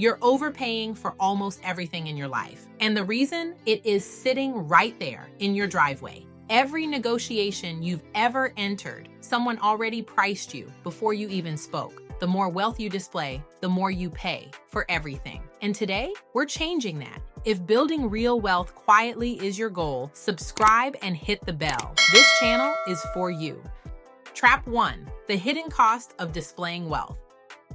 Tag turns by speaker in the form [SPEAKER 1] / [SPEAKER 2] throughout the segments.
[SPEAKER 1] You're overpaying for almost everything in your life. And the reason? It is sitting right there in your driveway. Every negotiation you've ever entered, someone already priced you before you even spoke. The more wealth you display, the more you pay for everything. And today, we're changing that. If building real wealth quietly is your goal, subscribe and hit the bell. This channel is for you. Trap 1, the hidden cost of displaying wealth.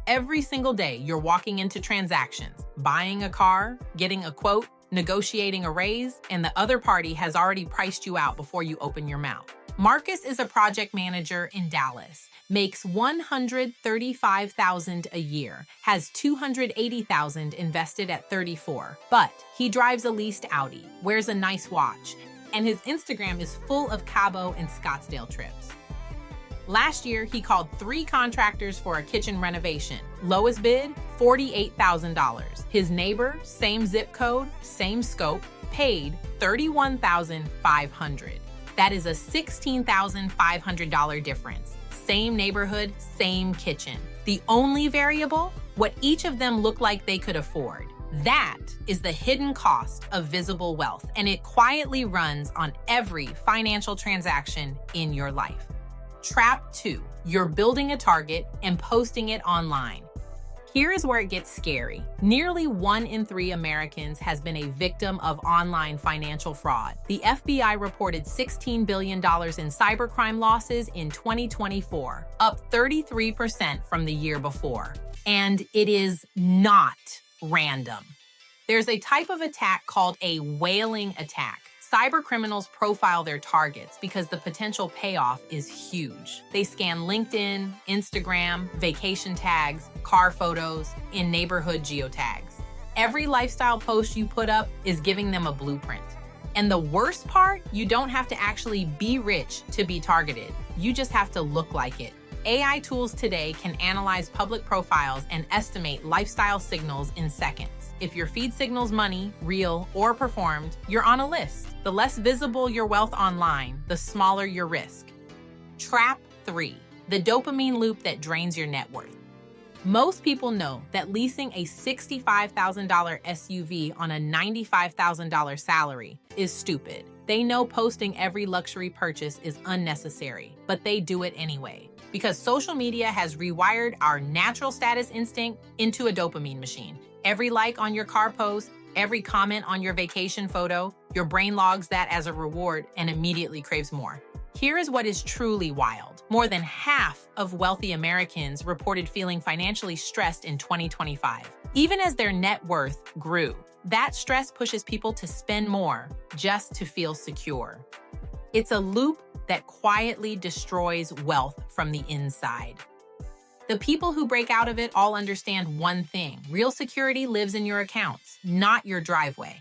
[SPEAKER 1] Every single day, you're walking into transactions, buying a car, getting a quote, negotiating a raise, and the other party has already priced you out before you open your mouth. Marcus is a project manager in Dallas, makes $135,000 a year, has $280,000 invested at 34, but he drives a leased Audi, wears a nice watch, and his Instagram is full of Cabo and Scottsdale trips. Last year, he called 3 contractors for a kitchen renovation. Lowest bid, $48,000. His neighbor, same zip code, same scope, paid $31,500. That is a $16,500 difference. Same neighborhood, same kitchen. The only variable? What each of them looked like they could afford. That is the hidden cost of visible wealth, and it quietly runs on every financial transaction in your life. Trap 2, you're building a target and posting it online. Here is where it gets scary. Nearly 1 in 3 Americans has been a victim of online financial fraud. The FBI reported $16 billion in cybercrime losses in 2024, up 33% from the year before. And it is not random. There's a type of attack called a whaling attack. Cybercriminals profile their targets because the potential payoff is huge. They scan LinkedIn, Instagram, vacation tags, car photos, and neighborhood geotags. Every lifestyle post you put up is giving them a blueprint. And the worst part, you don't have to actually be rich to be targeted. You just have to look like it. AI tools today can analyze public profiles and estimate lifestyle signals in seconds. If your feed signals money, real, or performed, you're on a list. The less visible your wealth online, the smaller your risk. Trap 3, the dopamine loop that drains your net worth. Most people know that leasing a $65,000 SUV on a $95,000 salary is stupid. They know posting every luxury purchase is unnecessary, but they do it anyway. Because social media has rewired our natural status instinct into a dopamine machine. Every like on your car post, every comment on your vacation photo, your brain logs that as a reward and immediately craves more. Here is what is truly wild. More than half of wealthy Americans reported feeling financially stressed in 2025. Even as their net worth grew, that stress pushes people to spend more just to feel secure. It's a loop that quietly destroys wealth from the inside. The people who break out of it all understand one thing. Real security lives in your accounts, not your driveway.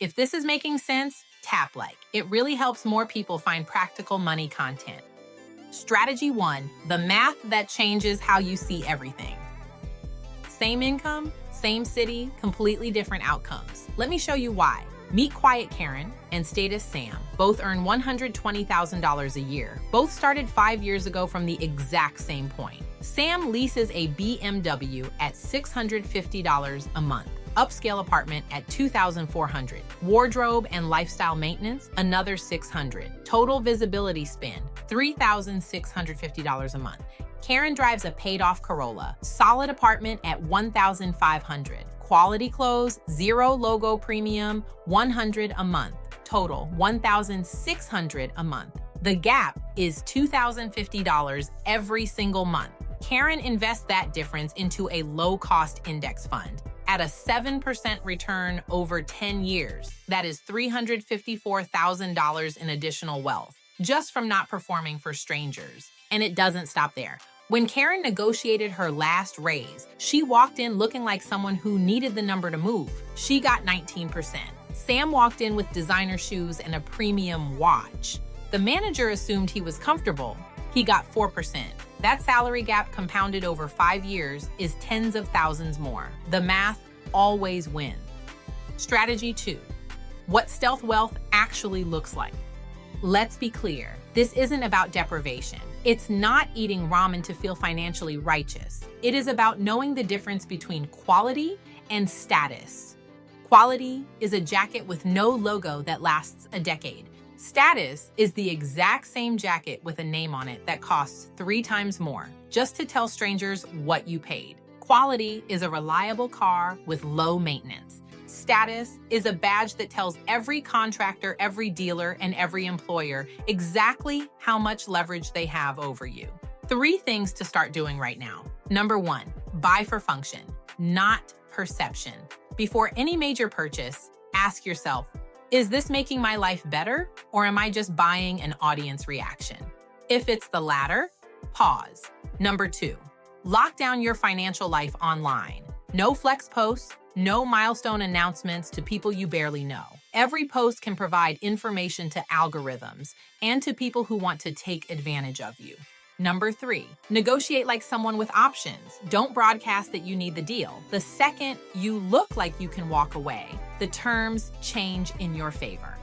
[SPEAKER 1] If this is making sense, tap like. It really helps more people find practical money content. Strategy 1, the math that changes how you see everything. Same income, same city, completely different outcomes. Let me show you why. Meet Quiet Karen and Status Sam. Both earn $120,000 a year. Both started 5 years ago from the exact same point. Sam leases a BMW at $650 a month. Upscale apartment at $2,400. Wardrobe and lifestyle maintenance, another $600. Total visibility spend, $3,650 a month. Karen drives a paid-off Corolla. Solid apartment at $1,500. Quality clothes, 0 logo premium, $100 a month. Total, $1,600 a month. The gap is $2,050 every single month. Karen invests that difference into a low-cost index fund at a 7% return over 10 years. That is $354,000 in additional wealth, just from not performing for strangers. And it doesn't stop there. When Karen negotiated her last raise, she walked in looking like someone who needed the number to move. She got 19%. Sam walked in with designer shoes and a premium watch. The manager assumed he was comfortable. He got 4%. That salary gap compounded over 5 years is tens of thousands more. The math always wins. Strategy 2, what stealth wealth actually looks like. Let's be clear, this isn't about deprivation. It's not eating ramen to feel financially righteous. It is about knowing the difference between quality and status. Quality is a jacket with no logo that lasts a decade. Status is the exact same jacket with a name on it that costs 3 times more, just to tell strangers what you paid. Quality is a reliable car with low maintenance. Status is a badge that tells every contractor, every dealer, and every employer exactly how much leverage they have over you. 3 things to start doing right now. Number 1, buy for function, not perception. Before any major purchase, ask yourself, is this making my life better, or am I just buying an audience reaction? If it's the latter, pause. Number 2, lock down your financial life online. No flex posts, no milestone announcements to people you barely know. Every post can provide information to algorithms and to people who want to take advantage of you. Number 3, negotiate like someone with options. Don't broadcast that you need the deal. The second you look like you can walk away, the terms change in your favor.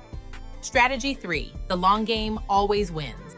[SPEAKER 1] Strategy 3, the long game always wins.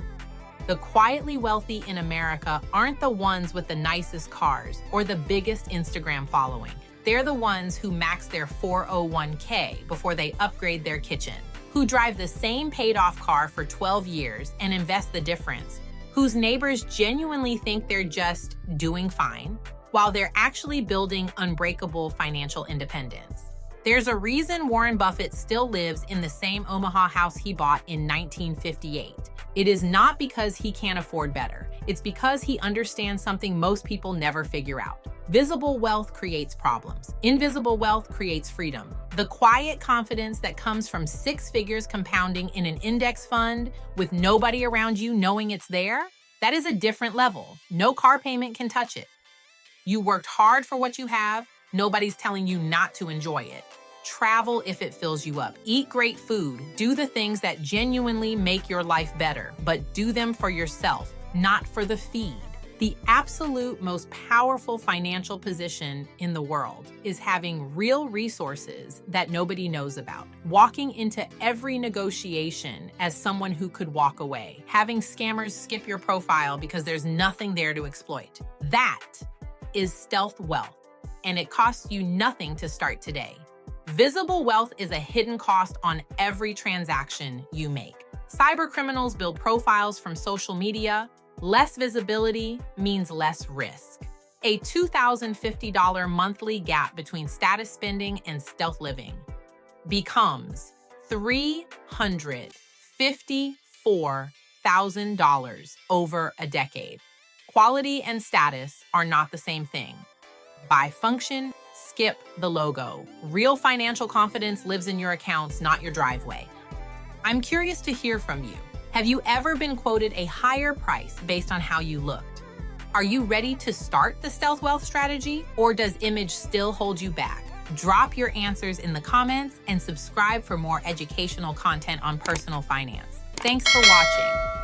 [SPEAKER 1] The quietly wealthy in America aren't the ones with the nicest cars or the biggest Instagram following. They're the ones who max their 401k before they upgrade their kitchen, who drive the same paid-off car for 12 years and invest the difference, whose neighbors genuinely think they're just doing fine, while they're actually building unbreakable financial independence. There's a reason Warren Buffett still lives in the same Omaha house he bought in 1958. It is not because he can't afford better. It's because he understands something most people never figure out. Visible wealth creates problems. Invisible wealth creates freedom. The quiet confidence that comes from 6 figures compounding in an index fund with nobody around you knowing it's there, that is a different level. No car payment can touch it. You worked hard for what you have. Nobody's telling you not to enjoy it. Travel if it fills you up. Eat great food. Do the things that genuinely make your life better, but do them for yourself, not for the feed. The absolute most powerful financial position in the world is having real resources that nobody knows about. Walking into every negotiation as someone who could walk away. Having scammers skip your profile because there's nothing there to exploit. That is stealth wealth, and it costs you nothing to start today. Visible wealth is a hidden cost on every transaction you make. Cybercriminals build profiles from social media. Less visibility means less risk. A $2,050 monthly gap between status spending and stealth living becomes $354,000 over a decade. Quality and status are not the same thing. By function, skip the logo. Real financial confidence lives in your accounts, not your driveway. I'm curious to hear from you. Have you ever been quoted a higher price based on how you looked? Are you ready to start the stealth wealth strategy, or does image still hold you back? Drop your answers in the comments and subscribe for more educational content on personal finance. Thanks for watching.